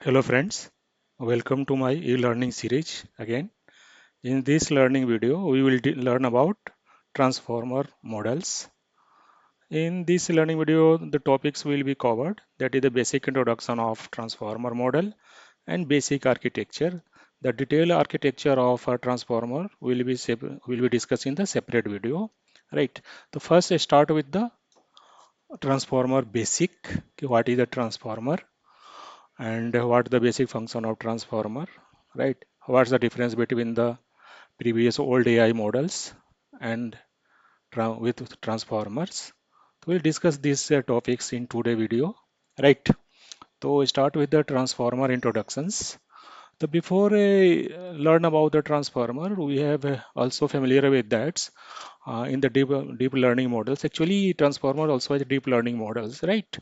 Hello friends, welcome to my e-learning series again. In this learning video, we will learn about transformer models. In this learning video, the topics will be covered, that is the basic introduction of transformer model and basic architecture. The detailed architecture of a transformer will be discussed in the separate video. Right. The first I start with the transformer basic. Okay, what is a transformer? And what the basic function of transformer, right? What's the difference between the previous old AI models and with transformers? So we'll discuss these topics in today's video, right? So we start with the transformer introductions. So before I learn about the transformer, we have also familiar with that in the deep learning models. Actually, transformer also has deep learning models, right?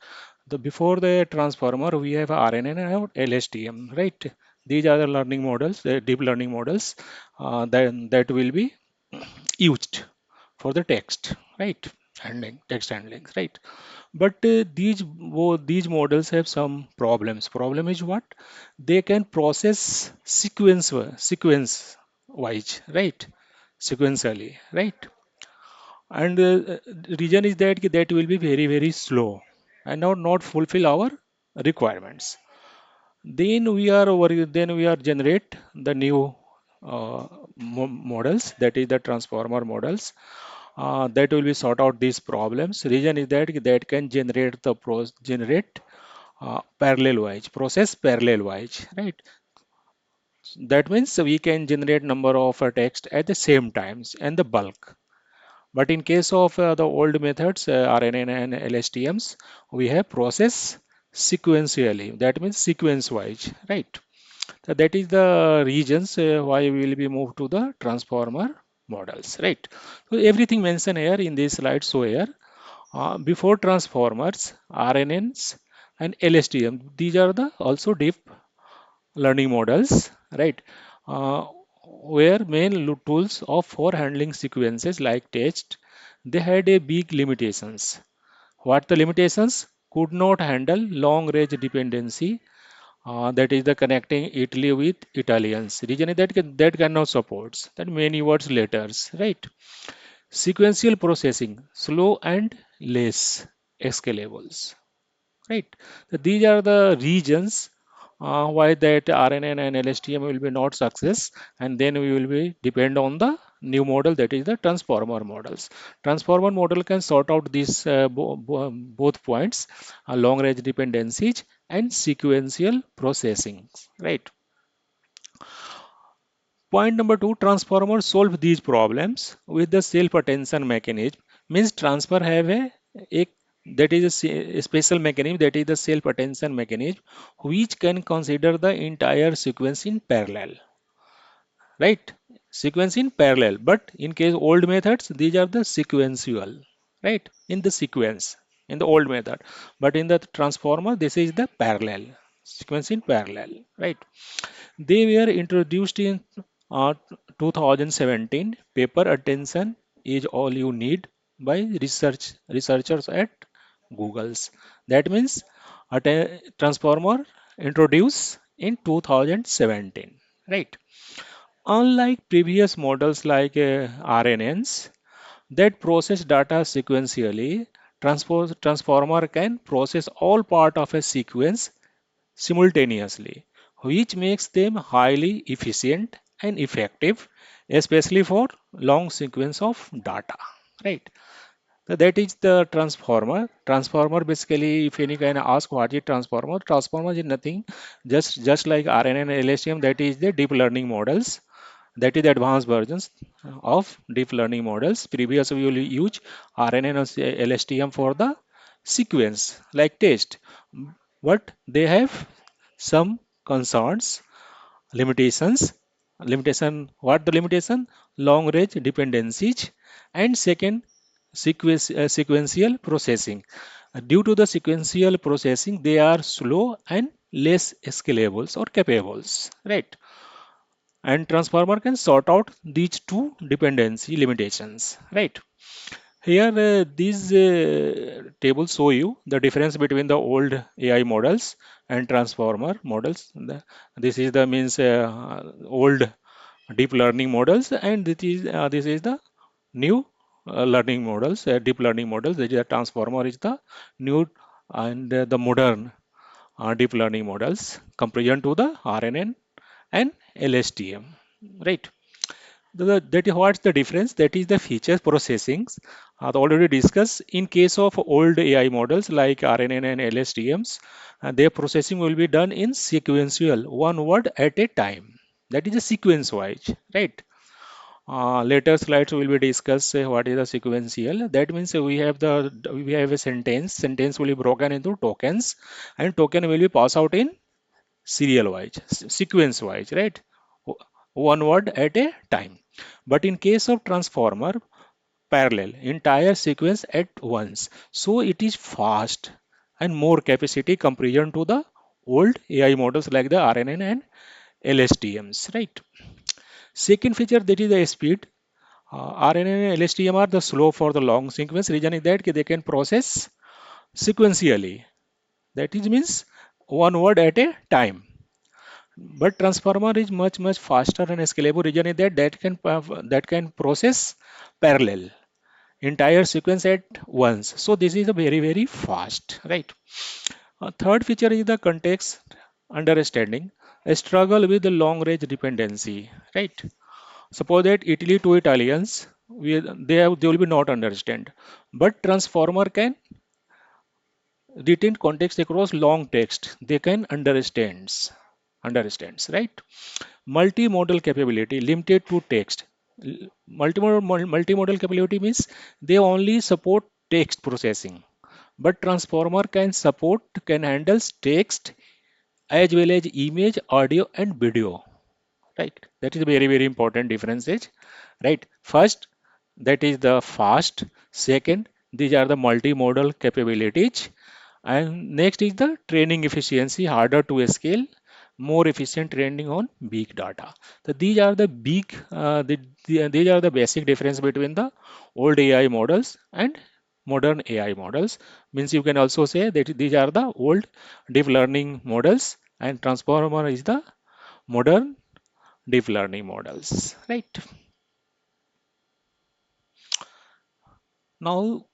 The before the transformer, we have RNN and LSTM, right? These are the learning models, the deep learning models that will be used for the text, right? Handling, text handling, right? But these models have some problems. Problem is what? They can process sequence wise, right? Sequentially, right? And the reason is that will be very slow and not fulfill our requirements. Then we are generate the new models, that is the transformer models that will be sort out these problems. Reason is that can generate generate parallel wise, process parallel wise, right? That means we can generate number of text at the same times and the bulk. But in case of the old methods, RNN and LSTMs, we have process sequentially. That means sequence wise, right? So that is the reasons why we will be moved to the transformer models, right? So everything mentioned here in this slide. So here, before transformers, RNNs and LSTM, these are the also deep learning models, right? Uh, where tools of for handling sequences like text, they had a big limitations. What the limitations? Could not handle long range dependency, that is the connecting Italy with Italians. Region is that cannot supports that many words letters, right? Sequential processing, slow and less scalables, right? So these are the regions why that RNN and LSTM will be not success, and then we will be depend on the new model, that is the transformer models. Transformer model can sort out these both points, long range dependencies and sequential processing, right? Point number two, transformers solve these problems with the self-attention mechanism. Means transfer have a that is a special mechanism, that is the self-attention mechanism, which can consider the entire sequence in parallel, right? Sequence in parallel. But in case old methods, these are the sequential, right? In the sequence in the old method. But in the transformer, this is the parallel sequence in parallel, right? They were introduced in uh, 2017 paper. Attention is all you need by researchers at Google's. That means transformer introduced in 2017, right? Unlike previous models like RNNs that process data sequentially, transformer can process all part of a sequence simultaneously, which makes them highly efficient and effective, especially for long sequence of data. Right. So that is the transformer. Transformer basically, if any kind of ask what is transformer, transformer is nothing, just like RNN and LSTM. That is the deep learning models. That is the advanced versions of deep learning models. Previously, we will use RNN or LSTM for the sequence like test, but they have some concerns, limitations. What the limitation? Long range dependencies, and second, sequential processing. Due to the sequential processing, they are slow and less scalables or capables, right? And transformer can sort out these two dependency limitations, right? Here, these tables show you the difference between the old AI models and transformer models. This is the means old deep learning models, and this is the new learning models, deep learning models. The transformer is the new and the modern deep learning models comparison to the RNN and LSTM, right? That is what's the difference? That is the feature processings. Already discussed in case of old AI models like RNN and LSTMs, their processing will be done in sequential, one word at a time. That is a sequence wise, right? Later slides will be discuss what is the sequential. That means we have a sentence. Sentence will be broken into tokens, and token will be passed out in serial wise, sequence wise, right? One word at a time. But in case of transformer, parallel, entire sequence at once. So it is fast and more capacity comparison to the old AI models like the RNN and LSTMs, right? Second feature, that is the speed. RNN and LSTM are the slow for the long sequence. Reason is that they can process sequentially. That is means one word at a time. But transformer is much faster and scalable. Reason is that can process parallel entire sequence at once. So this is a very fast, right? Third feature is the context understanding. A struggle with the long range dependency, right? Suppose that Italy to Italians, they will be not understand, but transformer can retain context across long text. They can understands, right? Multimodal capability limited to text. Multimodal capability means they only support text processing, but transformer can handle text as well as image, audio, and video, right? That is a very important differences, right? First, that is the fast. Second, these are the multimodal capabilities, and next is the training efficiency, harder to scale, more efficient training on big data. So these are the these are the basic difference between the old AI models and modern AI models. Means you can also say that these are the old deep learning models and transformer is the modern deep learning models, right? Now,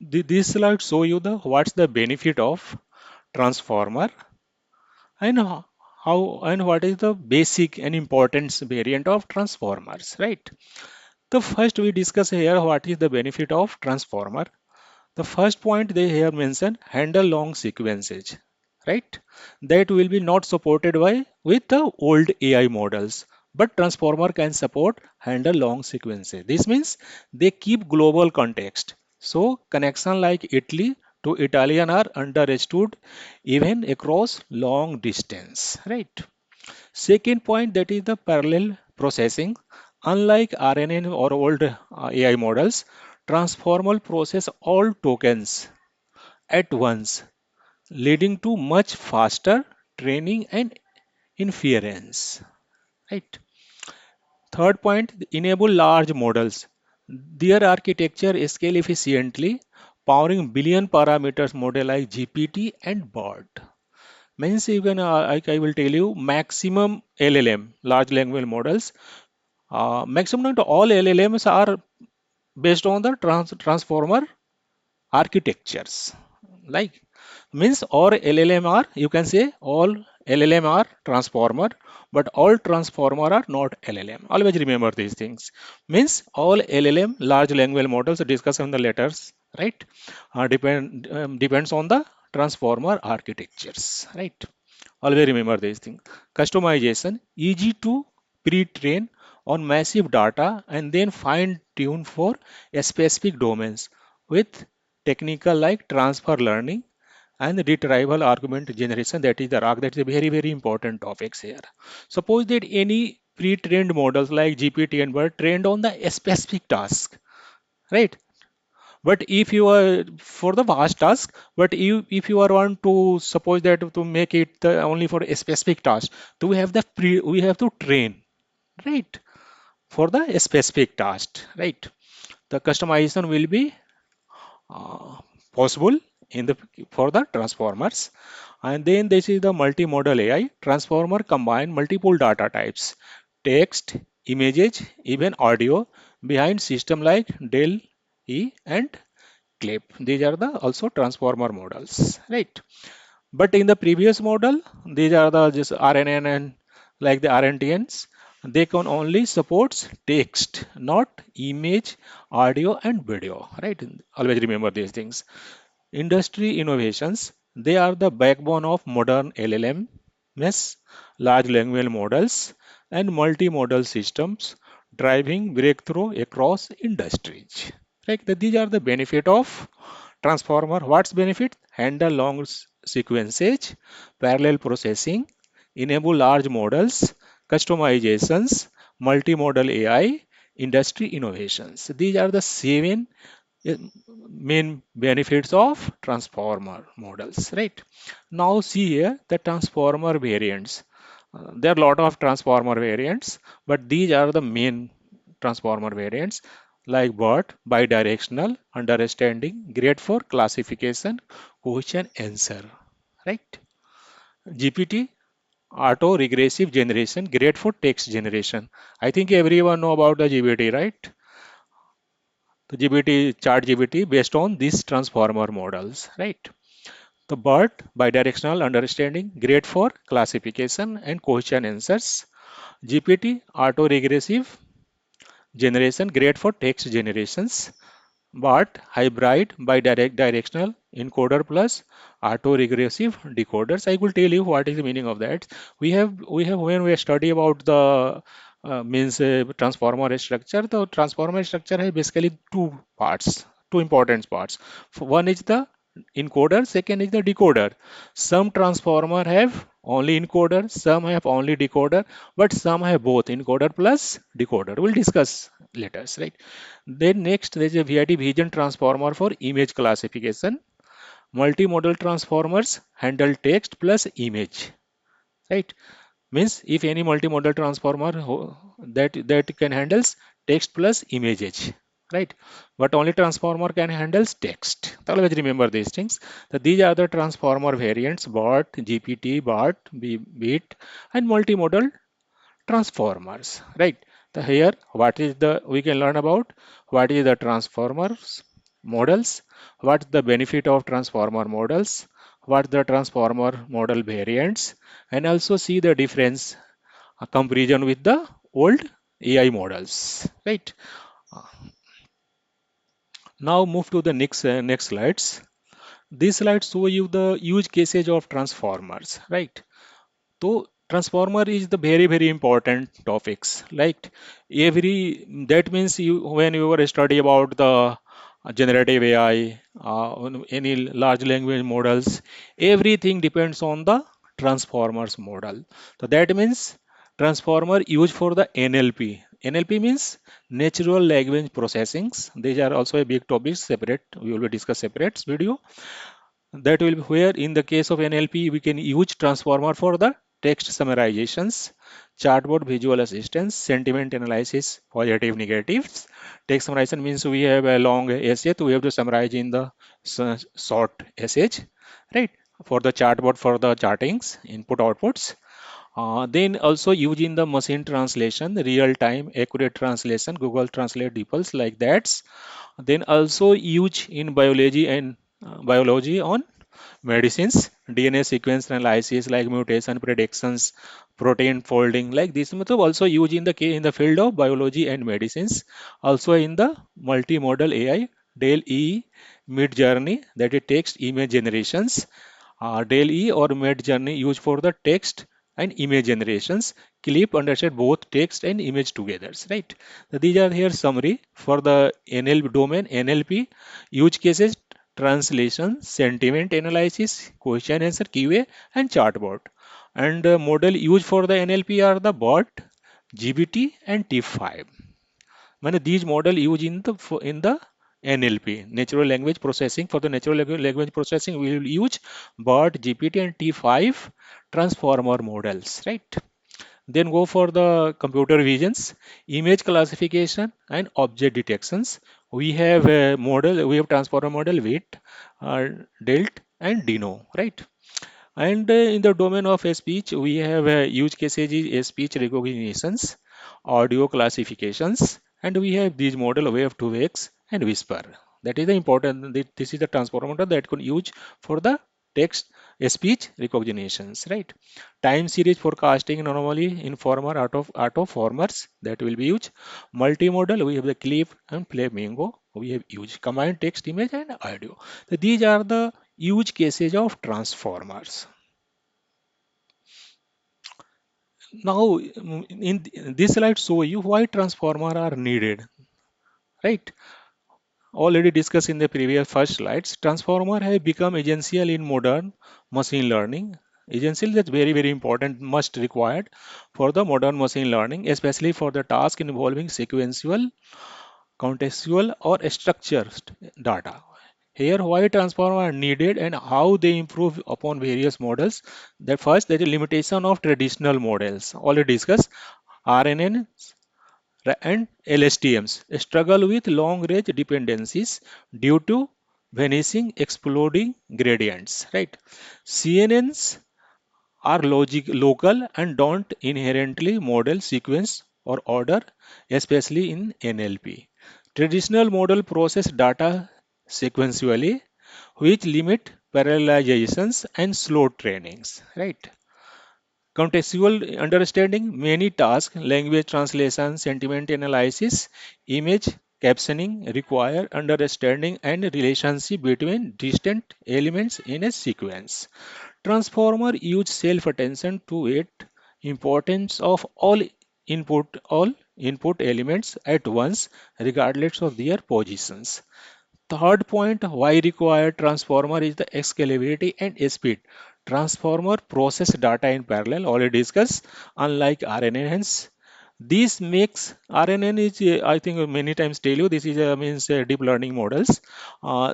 this slide show you the what's the benefit of transformer and how and what is the basic and importance variant of transformers, right? The first we discuss here what is the benefit of transformer. The first point they here mention handle long sequences, right? That will be not supported by with the old AI models, but transformer can support handle long sequences. This means they keep global context. So connection like Italy to Italian are understood even across long distance, right? Second point, that is the parallel processing. Unlike RNN or old AI models, transformer process all tokens at once, leading to much faster training and inference. Right. Third point, enable large models. Their architecture scale efficiently, powering billion parameters model like GPT and BERT. Means you can, I will tell you, maximum LLM, large language models. Maximum not all LLMs are based on the transformer architectures. Like means or LLM are, you can say all LLM are transformer, but all transformer are not LLM. Always remember these things. Means all LLM, large language models discussed in the letters, right? Depends on the transformer architectures, right? Always remember these things. Customization, easy to pre-train on massive data and then fine tune for specific domains with technical like transfer learning and retrieval argument generation. That is the RAG. That is a very important topics here. Suppose that any pre-trained models like GPT and were trained on the specific task, right? But if you are for the vast task, but you if you are want to suppose that to make it only for a specific task, so we have to train, right, for the specific task, right? The customization will be uh, possible in the for the transformers. And then this is the multimodal AI. Transformer combine multiple data types, text, images, even audio behind system like Dell E and Clip. These are the also transformer models, right? But in the previous model, these are the just RNN and like the RNTNs, they can only supports text, not image, audio, and video, right? Always remember these things. Industry innovations, they are the backbone of modern LLMs, large language models, and multimodal systems, driving breakthrough across industries. Right? These are the benefit of transformer. What's benefit? Handle long sequences, parallel processing, enable large models, customizations, multimodal AI, industry innovations. These are the seven uh, main benefits of transformer models, right? Now see here the transformer variants. There are a lot of transformer variants, but these are the main transformer variants like BERT, bidirectional, understanding, great for classification, question answer, right? GPT, auto regressive generation, great for text generation. I think everyone know about the GPT, right? The GPT, chart GPT based on these transformer models, right? The BERT, bidirectional understanding, great for classification and question answers. GPT, auto-regressive generation, great for text generations. BART, hybrid bidirectional encoder plus auto-regressive decoders. I will tell you what is the meaning of that. We have when we study about the means transformer structure. The transformer structure has basically two parts, two important parts. One is the encoder, second is the decoder. Some transformer have only encoder, some have only decoder, but some have both encoder plus decoder. We'll discuss later, right? Then next there is a VID vision transformer for image classification. Multimodal transformers handle text plus image, right? Means if any multimodal transformer that can handles text plus images, right? But only transformer can handles text. Always remember these things. That these are the transformer variants: BART, GPT, BART, BIT, and multimodal transformers, right? The here what is the we can learn about what is the transformers models, what's the benefit of transformer models, what the transformer model variants, and also see the difference, a comparison with the old AI models, right? Uh, Now move to the next slides. These slides show you the use cases of transformers, right? So transformer is the very important topics. Like every that means you when you were study about the generative AI, on any large language models, everything depends on the transformers model. So that means transformer used for the NLP. NLP means natural language processings. These are also a big topic separate. We will discuss separate video. That will be where in the case of NLP, we can use transformer for the text summarizations, chartboard visual assistance, sentiment analysis, positive negatives. Text summarization means we have a long essay, so we have to summarize in the short essays, right? For the chartboard for the chartings, input outputs. Then also using the machine translation, real time accurate translation, Google Translate defaults like that. Then also use in biology and biology on medicines, DNA sequence analysis like mutation predictions, protein folding like this. मतलब also used in the in the field of biology and medicines. Also in the multimodal AI, Dell E, Mid Journey that is text image generations. Dell E or Mid Journey used for the text and image generations. Clip understand both text and image together, right? So these are here summary for the NLP domain, NLP use cases, translation, sentiment analysis, question answer, QA, and chartbot. And model used for the NLP are the BOT, GBT, and T5. Mane these model used in the NLP, natural language processing. For the natural language processing, we will use BOT, GPT, and T5 transformer models, right? Then go for the computer visions, image classification, and object detections. We have a model, we have transformer model WIT, uh, DELT, and DINO, right? And in the domain of speech, we have use cases is speech recognitions, audio classifications, and we have these model wave 2x and whisper. That is the important. This is the transformer model that can use for the text speech recognitions, right? Time series forecasting normally informer auto formers that will be used. Multimodal we have the clip and flamingo. We have used combined text, image, and audio. So these are the use cases of transformers. Now, in this slide show you why transformer are needed, right? Already discussed in the previous first slides, transformer have become essential in modern machine learning. Essential is very very important, must required for the modern machine learning, especially for the task involving sequential, contextual, or structured data. Here, why transformer are needed and how they improve upon various models. That first, there is limitation of traditional models. Already discussed. RNN and LSTMs struggle with long-range dependencies due to vanishing exploding gradients, right? CNNs are local and don't inherently model sequence or order, especially in NLP. Traditional model process data sequentially, which limit parallelizations and slow trainings, right? Contextual understanding, many tasks, language translation, sentiment analysis, image captioning require understanding and relationship between distant elements in a sequence. Transformer use self-attention to it importance of all input elements at once, regardless of their positions. Third point, why require transformer is the scalability and speed. Transformer process data in parallel, already discussed, unlike RNN. Hence, this makes RNN is, I think many times tell you, this is means deep learning models.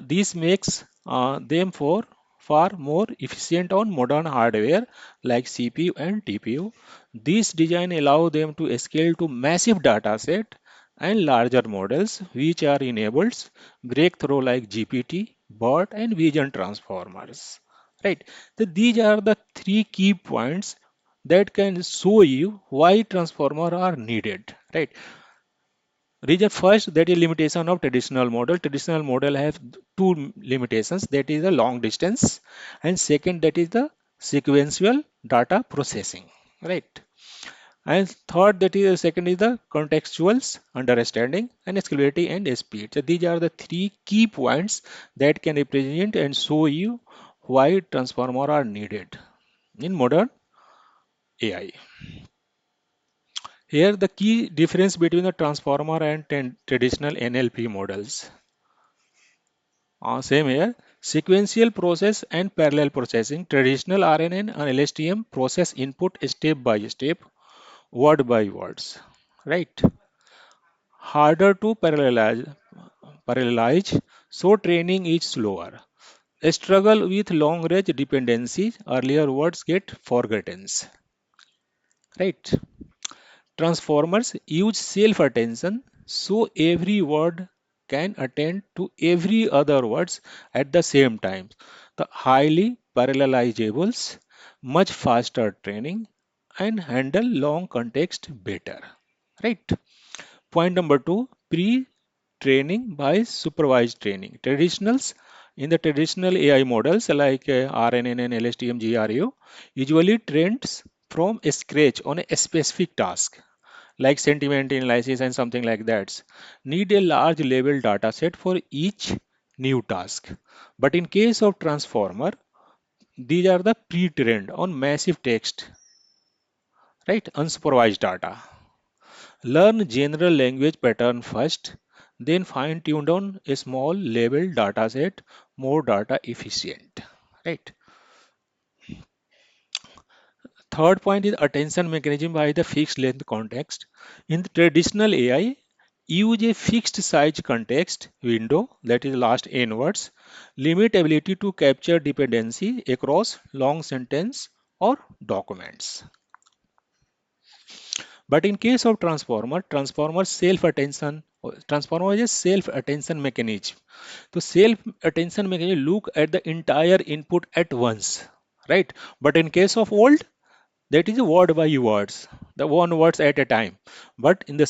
This makes them for far more efficient on modern hardware like CPU and TPU. This design allow them to scale to massive data set and larger models which are enabled breakthrough like GPT, BOT, and vision transformers. Right. So these are the three key points that can show you why transformer are needed. Right. Reason first, that is limitation of traditional model. Traditional model have two limitations. That is the long distance, and second, that is the sequential data processing. Right. And third, that is second is the contextual understanding and scalability and speed. So these are the three key points that can represent and show you why transformer are needed in modern AI. Here, the key difference between the transformer and traditional NLP models. Same here. Sequential process and parallel processing. Traditional RNN and LSTM process input step by step, word by words. Right. Harder to parallelize, so training is slower. A struggle with long range dependencies, earlier words get forgotten. Right? Transformers use self attention, so every word can attend to every other words at the same time. The highly parallelizables, much faster training, and handle long context better. Right? Point number two, pre-training by supervised training. In the traditional AI models like RNN and LSTM GRU, usually trains from scratch on a specific task like sentiment analysis and something like that. Need a large level data set for each new task. But in case of transformer, these are the pre-trained on massive text, right? Unsupervised data. Learn general language pattern first, then fine tuned on a small level data set, more data efficient. Right. Third point is attention mechanism by the fixed length context. In the traditional AI, use a fixed size context window that is last n words, limit ability to capture dependency across long sentence or documents. But in case of transformer transformer is a self-attention mechanism. So self-attention mechanism look at the entire input at once, right? But in case of old, that is word by words, the one words at a time. But in the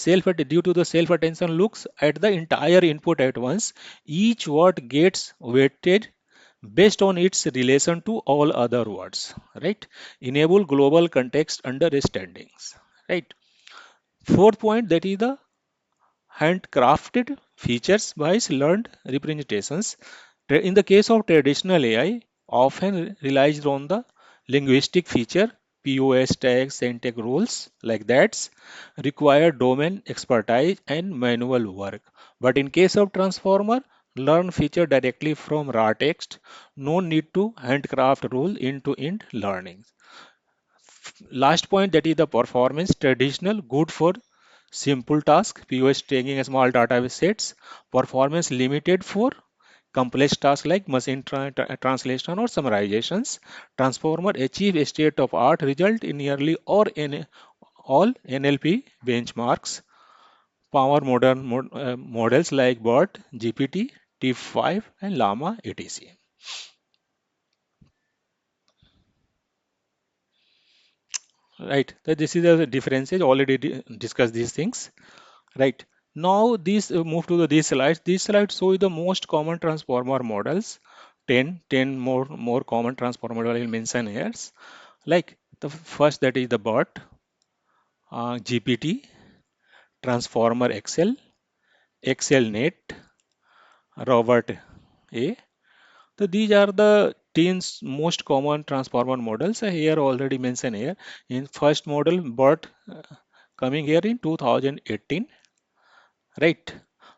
due to the self-attention looks at the entire input at once, each word gets weighted based on its relation to all other words, right? Enable global context understandings, right? Fourth point, that is the handcrafted features by learned representations. In the case of traditional AI, often relies on the linguistic feature, POS tags, syntax rules like that, require domain expertise and manual work. But in case of transformer, learn feature directly from raw text, no need to handcraft rule end-to-end learning. Last point, that is the performance, traditional good for simple task, POS tagging small database sets, performance limited for complex tasks like machine translation or summarizations. Transformer achieve a state of art result in nearly all NLP benchmarks. Power modern models like BERT, GPT, T5, and Llama, etc. Right. So this is the differences. Already discussed these things. Right. Now these move to these slides. These slides show you the most common transformer models. 10 more common transformer model I'll mention here. Like the first, that is the BERT, GPT, Transformer XL, XLNet, Robert A. So these are the 10 most common transformer models. Here already mentioned here. In first model, BERT coming here in 2018, right?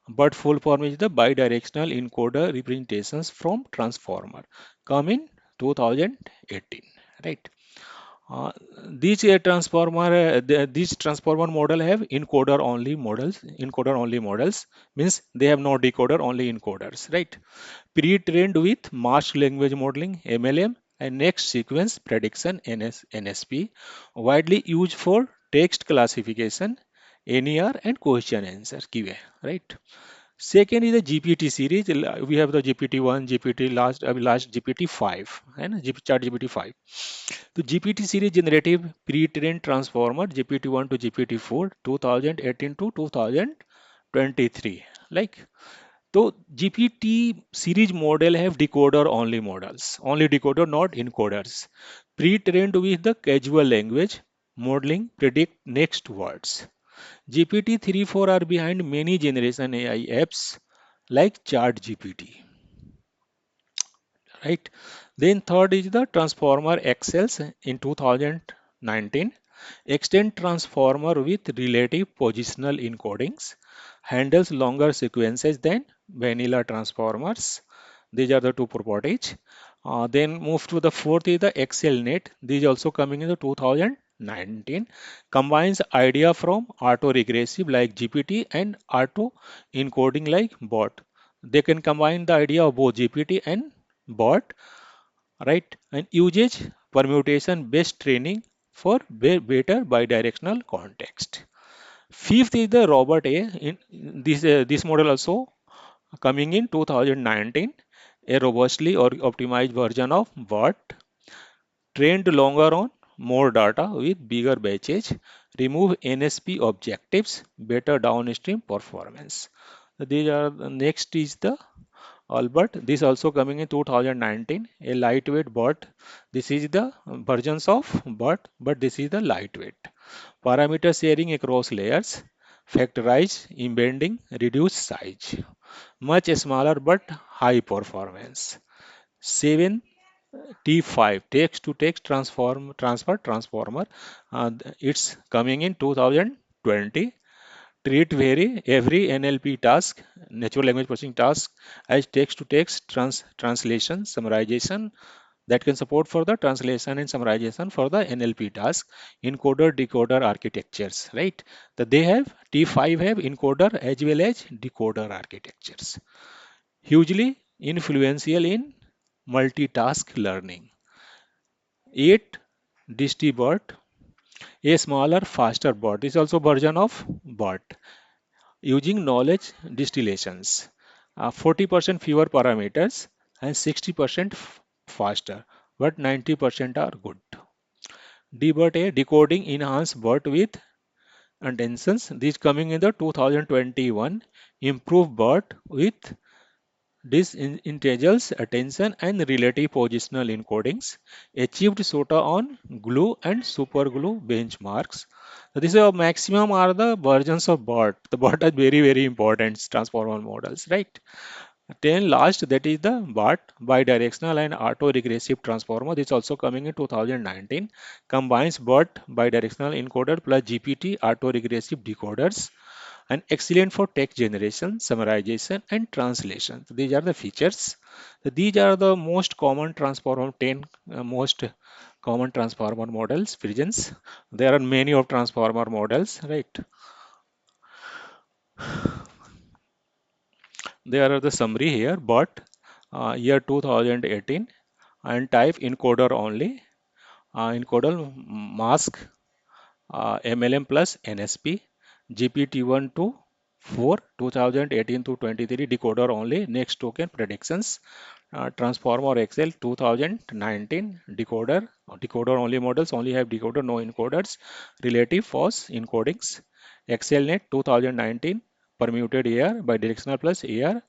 But full form is the bidirectional encoder representations from transformer come in 2018, right? Uh, these transformer model have encoder only models means they have no decoder, only encoders, right? Pre-trained with masked language modeling (MLM) and next sequence prediction (NSP), widely used for text classification (NER) and question answer (QA), right? Second is the GPT series. We have the GPT-1, GPT last GPT-5, and chat GPT-5. The GPT series generative pre-trained transformer GPT-1 to GPT-4, 2018 to 2023. Like, so GPT series model have decoder only models, only decoder, not encoders. Pre-trained with the casual language modeling predict next words. GPT 3.4 are behind many generation AI apps like ChatGPT, right? Then third is the Transformer XLs in 2019. Extend transformer with relative positional encodings, handles longer sequences than vanilla transformers. These are the two properties. Then move to the fourth is the XLNet. These also coming in the 2019. Combines idea from auto-regressive like GPT and auto encoding like bot. They can combine the idea of both GPT and bot, right? And uses permutation based training for better bidirectional context. Fifth is the Robert A. In this model also coming in 2019, a robustly or optimized version of BERT, trained longer on more data with bigger batches, remove NSP objectives, better downstream performance. So these are next is the Albert. This also coming in 2019, a lightweight BERT. This is the versions of BERT, but this is the lightweight. Parameter sharing across layers, factorize, embedding, reduce size. Much smaller but high performance. 7 T5 text to text transformer. It's coming in 2020. Treat every NLP task, natural language processing task, as text to text translation summarization that can support for the translation and summarization for the NLP task, encoder decoder architectures, right? That they have T5 have encoder as well as decoder architectures. Hugely influential in multitask learning. 8 DistBert. A smaller, faster bot. This is also version of bot using knowledge distillations. 40% fewer parameters and 60% faster, but 90% are good. Debot A decoding enhanced bot with intentions. This coming in the 2021 improved bot with this integers, attention, and relative positional encodings achieved SOTA on glue and superglue benchmarks. So this is a maximum are the versions of bot. The bot are very important transformer models, right? Then last that is the BART bidirectional and auto-regressive transformer. This also coming in 2019. Combines BART bidirectional encoder plus GPT auto-regressive decoders and excellent for text generation, summarization and translation. So these are the features. So these are the most common transformer 10 most common transformer models versions. There are many of transformer models, right? There are the summary here, but year 2018 and type encoder only. Encoder mask MLM plus NSP GPT-1 to 4 2018 to 23 decoder only. Next token predictions. Transformer Excel 2019 decoder only models only have decoder no encoders. Relative false encodings. ExcelNet 2019 permuted AR by directional plus AR.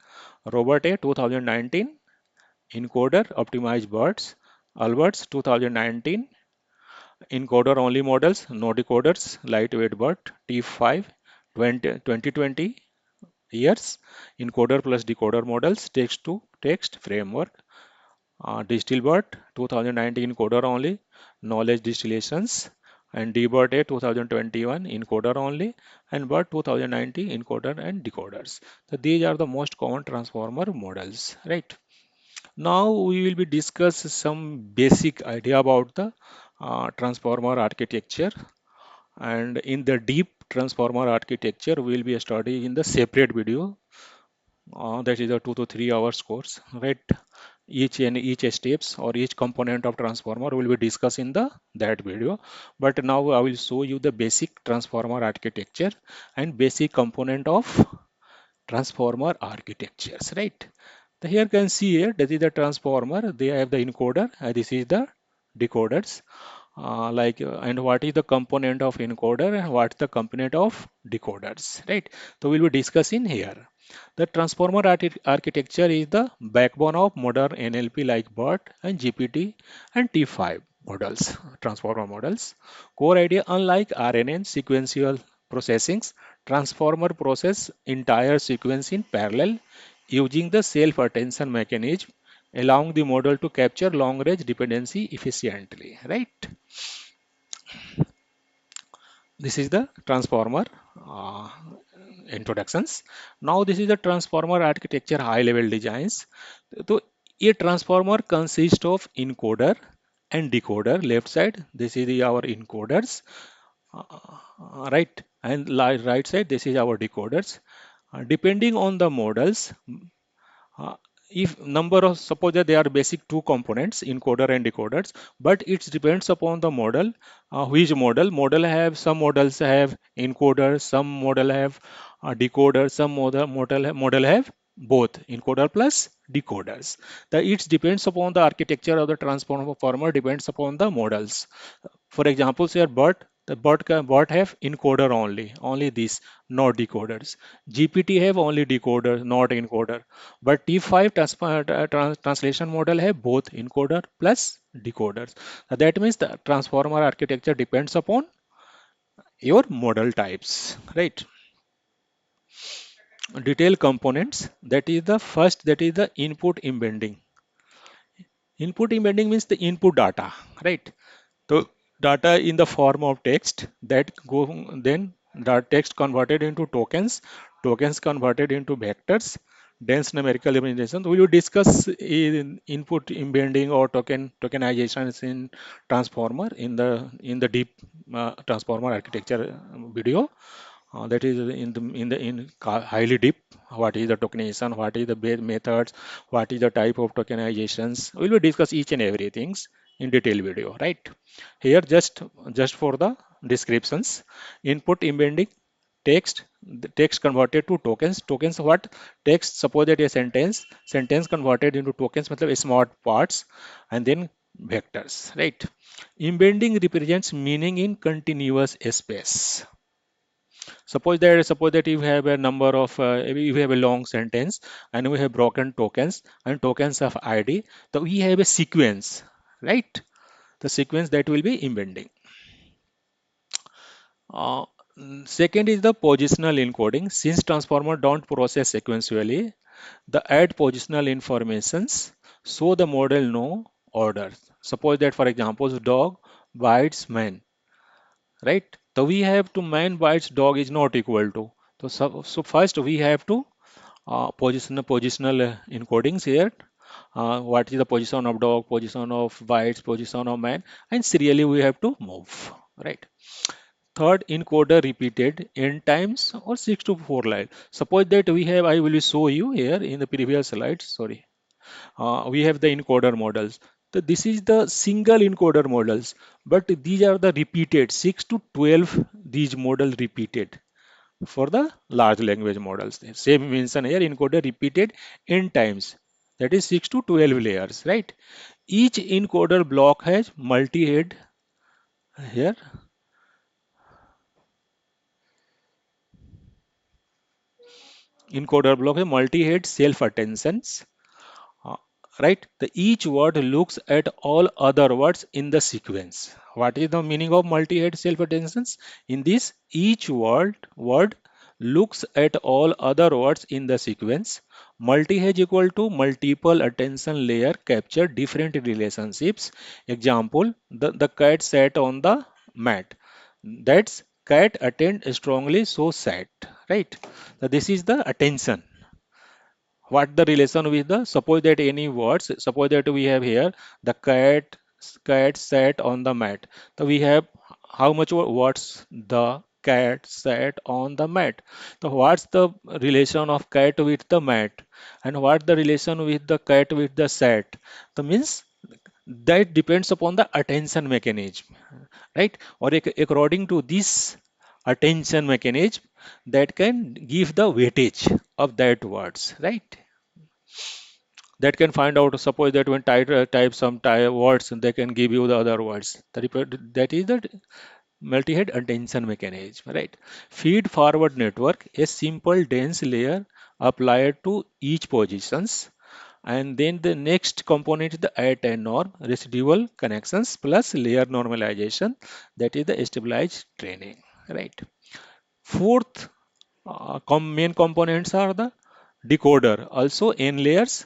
Robot A 2019 encoder optimized birds. Alberts 2019 encoder only models, no decoders, lightweight bird. T5 2020 years encoder plus decoder models, text to text framework. DistilBert 2019 encoder only, knowledge distillations, and DBERT A 2021 encoder only, and BERT 2019 encoder and decoders. So these are the most common transformer models, right? Now we will be discuss some basic idea about the transformer architecture, and in the deep transformer architecture we will be studying in the separate video. That is a 2 to 3 hours course, right? Each steps or each component of transformer will be discussed in the that video. But now I will show you the basic transformer architecture and basic component of transformer architectures, right? The here can see here that is the transformer. They have the encoder. This is the decoders. And what is the component of encoder and what's the component of decoders, right? So we'll be discussing here. The transformer architecture is the backbone of modern NLP like BERT and GPT and T5 models, transformer models. Core idea, unlike RNN sequential processings, transformer process entire sequence in parallel using the self-attention mechanism, allowing the model to capture long-range dependency efficiently, right? This is the transformer uh, introductions. Now this is the transformer architecture high level designs. So a transformer consists of encoder and decoder. Left side, this is our encoders, right? And right side, this is our decoders. Depending on the models, uh, if number of suppose that they are basic two components encoder and decoders, but it depends upon the model. Which model have some models have encoder, some model have decoder, some model have both encoder plus decoders. It depends upon the architecture of the transformer, depends upon the models. For example, say BERT, the BERT have encoder only this, not decoders. GPT have only decoder, not encoder. But T5 translation model have both encoder plus decoders. That means the transformer architecture depends upon your model types, right? Detail components, that is the first, that is the input embedding. Input embedding means the input data, right? So data in the form of text that go then the text converted into tokens, tokens converted into vectors, dense numerical representation. We will discuss in input embedding or tokenizations in transformer in the deep transformer architecture video. That is highly deep. What is the tokenization? What is the base methods? What is the type of tokenizations? We will discuss each and everything in detail video, right? Here just for the descriptions. Input embedding text, the text converted to tokens. Tokens what? Text, suppose that a sentence converted into tokens, matlab smart parts, and then vectors, right? Embedding represents meaning in continuous space. Suppose that you have a number of you have a long sentence and we have broken tokens and tokens of ID. So we have a sequence, right? The sequence that will be embedding. Uh, Second is the positional encoding. Since transformer don't process sequentially, the add positional informations so the model know order. Suppose that for example, dog bites man, right? So we have to man bites dog is not equal to. So first we have to positional encodings here. What is the position of dog, position of bites, position of man, and serially we have to move, right? Third encoder repeated n times or 6 to 4 lines. Suppose that we have, I will show you here in the previous slides, sorry. We have the encoder models. So this is the single encoder models, but these are the repeated 6 to 12 these models repeated for the large language models. Same mention here encoder repeated n times. That is 6 to 12 layers, right? Each encoder block has multi-head here. Encoder block has multi-head self-attentions. Uh, right? The each word looks at all other words in the sequence. What is the meaning of multi-head self-attentions? In this, each word looks at all other words in the sequence. Multi-head equal to multiple attention layer capture different relationships. Example, the cat sat on the mat. That's cat attend strongly, so sat. Right? So this is the attention. What the relation with the, suppose that any words, suppose that we have here the cat sat on the mat. So we have how much words? The cat sat on the mat. So what's the relation of cat with the mat, and what the relation with the cat with the sat? So means that depends upon the attention mechanism, right? Or according to this attention mechanism, that can give the weightage of that words, right? That can find out, suppose that when type some words, they can give you the other words. That is the multi-head attention mechanism, right? Feed forward network, a simple dense layer applied to each positions, and then the next component is the at and norm, residual connections plus layer normalization, that is the stabilized training, right? Fourth, main components are the decoder, also n layers,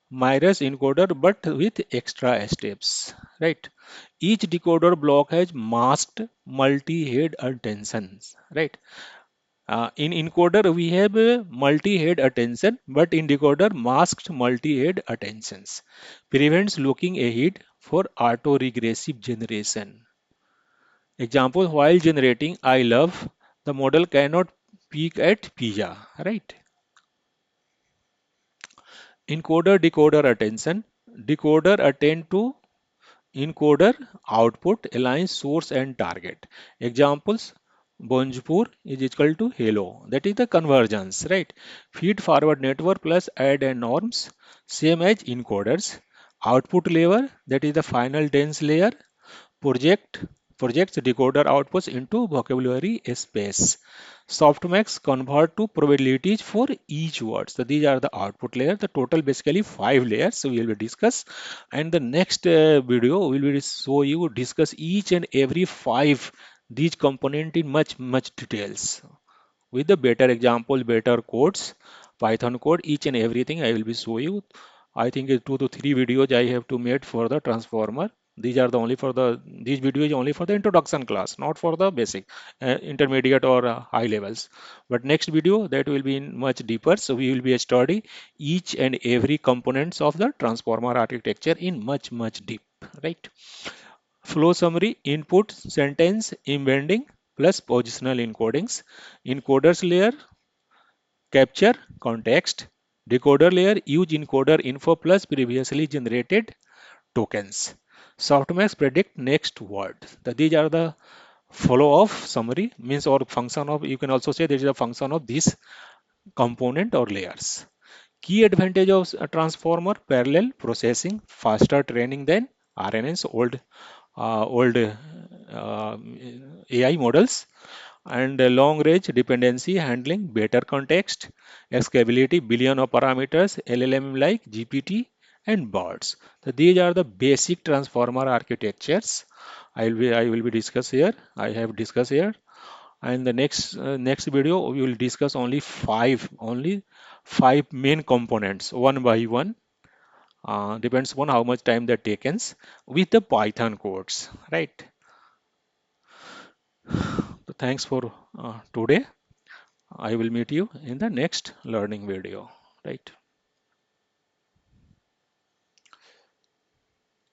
Myers encoder but with extra steps, right? Each decoder block has masked multi-head attentions, right? In encoder we have a multi-head attention, but in decoder masked multi-head attentions. Prevents looking ahead for auto-regressive generation. Example, while generating I love, the model cannot peek at pizza, right? Encoder decoder attention. Decoder attend to encoder output aligns source and target. Examples, Bonjpur is equal to hello. That is the convergence, right? Feed forward network plus add and norms, same as encoders. Output layer, that is the final dense layer. Project projects decoder outputs into vocabulary space. Softmax convert to probabilities for each word. So these are the output layer. The total basically 5 layers. So we will discuss, and the next video we will show you discuss each and every five these component in much details with the better example, better codes, Python code, each and everything I will be show you. I think 2 to 3 videos I have to made for the transformer. These are the only for the these video is only for the introduction class, not for the basic, intermediate or high levels. But next video that will be in much deeper. So we will be study each and every components of the transformer architecture in much deep, right? Flow summary, input, sentence, embedding plus positional encodings. Encoders layer, capture, context. Decoder layer, use encoder info plus previously generated tokens. Softmax predict next word. These are the follow of summary means or function of, you can also say there is a function of this component or layers. Key advantage of a transformer: parallel processing, faster training than RNN's old AI models, and long range dependency handling, better context, scalability, billion of parameters, LLM like GPT and BERTs. So these are the basic transformer architectures. I will be discuss here. I have discussed here, and the next video we will discuss only five main components one by one. Depends upon how much time that takes with the Python codes, right? So thanks for today. I will meet you in the next learning video, right?